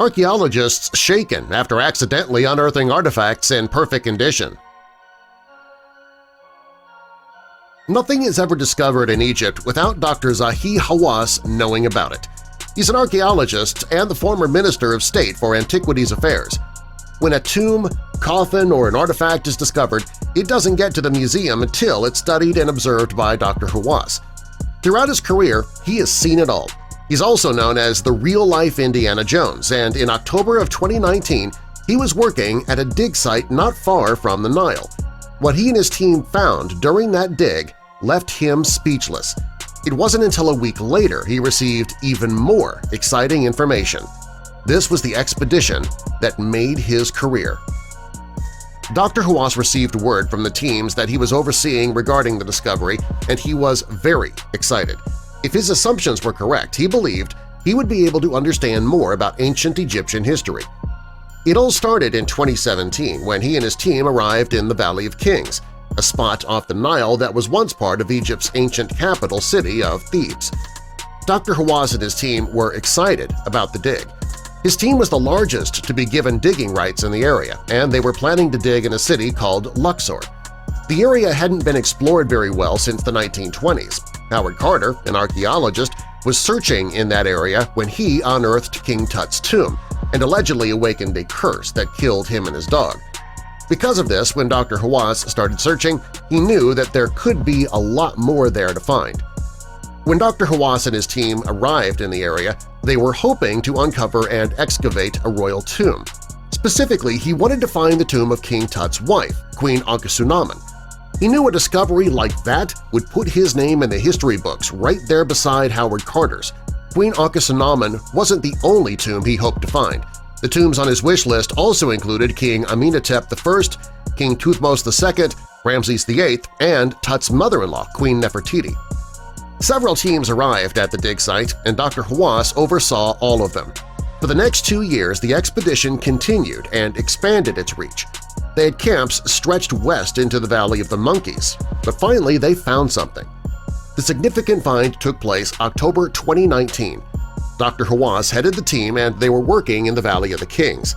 archaeologists shaken after accidentally unearthing artifacts in perfect condition. Nothing is ever discovered in Egypt without Dr. Zahi Hawass knowing about it. He's an archaeologist and the former Minister of State for Antiquities Affairs. When a tomb, coffin, or an artifact is discovered, it doesn't get to the museum until it's studied and observed by Dr. Hawass. Throughout his career, he has seen it all. He's also known as the real-life Indiana Jones, and in October of 2019, he was working at a dig site not far from the Nile. What he and his team found during that dig left him speechless. It wasn't until a week later he received even more exciting information. This was the expedition that made his career. Dr. Hawass received word from the teams that he was overseeing regarding the discovery, and he was very excited. If his assumptions were correct, he believed he would be able to understand more about ancient Egyptian history. It all started in 2017 when he and his team arrived in the Valley of Kings, a spot off the Nile that was once part of Egypt's ancient capital city of Thebes. Dr. Hawass and his team were excited about the dig. His team was the largest to be given digging rights in the area, and they were planning to dig in a city called Luxor. The area hadn't been explored very well since the 1920s. Howard Carter, an archaeologist, was searching in that area when he unearthed King Tut's tomb and allegedly awakened a curse that killed him and his dog. Because of this, when Dr. Hawass started searching, he knew that there could be a lot more there to find. When Dr. Hawass and his team arrived in the area, they were hoping to uncover and excavate a royal tomb. Specifically, he wanted to find the tomb of King Tut's wife, Queen Ankhesenamun. He knew a discovery like that would put his name in the history books right there beside Howard Carter's. Queen Ankhesenamun wasn't the only tomb he hoped to find. The tombs on his wish list also included King Amenhotep I, King Thutmose II, Ramses VIII, and Tut's mother-in-law, Queen Nefertiti. Several teams arrived at the dig site, and Dr. Hawass oversaw all of them. For the next 2 years, the expedition continued and expanded its reach. They had camps stretched west into the Valley of the Monkeys, but finally they found something. The significant find took place October 2019. Dr. Hawass headed the team and they were working in the Valley of the Kings.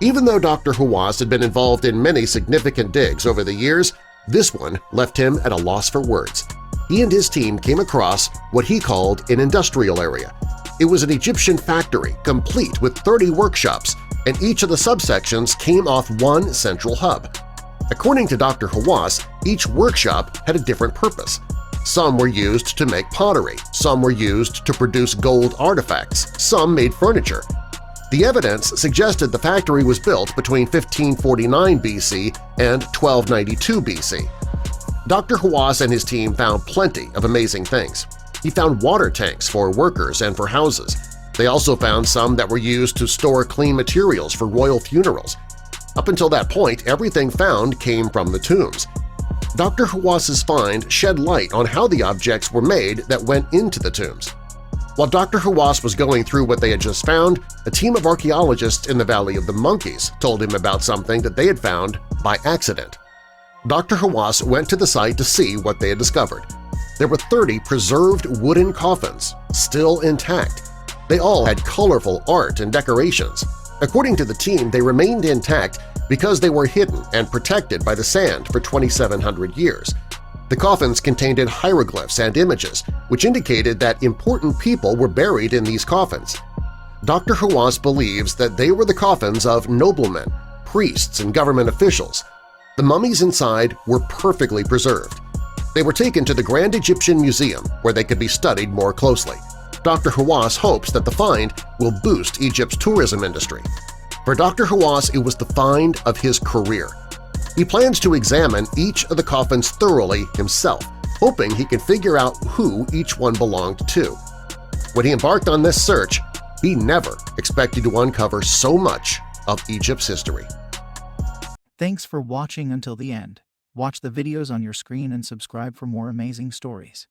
Even though Dr. Hawass had been involved in many significant digs over the years, this one left him at a loss for words. He and his team came across what he called an industrial area. It was an Egyptian factory complete with 30 workshops, and each of the subsections came off one central hub. According to Dr. Hawass, each workshop had a different purpose. Some were used to make pottery, some were used to produce gold artifacts, some made furniture. The evidence suggested the factory was built between 1549 BC and 1292 BC. Dr. Hawass and his team found plenty of amazing things. He found water tanks for workers and for houses. They also found some that were used to store clean materials for royal funerals. Up until that point, everything found came from the tombs. Dr. Hawass's find shed light on how the objects were made that went into the tombs. While Dr. Hawass was going through what they had just found, a team of archaeologists in the Valley of the Monkeys told him about something that they had found by accident. Dr. Hawass went to the site to see what they had discovered. There were 30 preserved wooden coffins, still intact. They all had colorful art and decorations. According to the team, they remained intact because they were hidden and protected by the sand for 2,700 years. The coffins contained hieroglyphs and images, which indicated that important people were buried in these coffins. Dr. Hawass believes that they were the coffins of noblemen, priests, and government officials. The mummies inside were perfectly preserved. They were taken to the Grand Egyptian Museum, where they could be studied more closely. Dr. Hawass hopes that the find will boost Egypt's tourism industry. For Dr. Hawass, it was the find of his career. He plans to examine each of the coffins thoroughly himself, hoping he can figure out who each one belonged to. When he embarked on this search, he never expected to uncover so much of Egypt's history. Thanks for watching until the end. Watch the videos on your screen and subscribe for more amazing stories.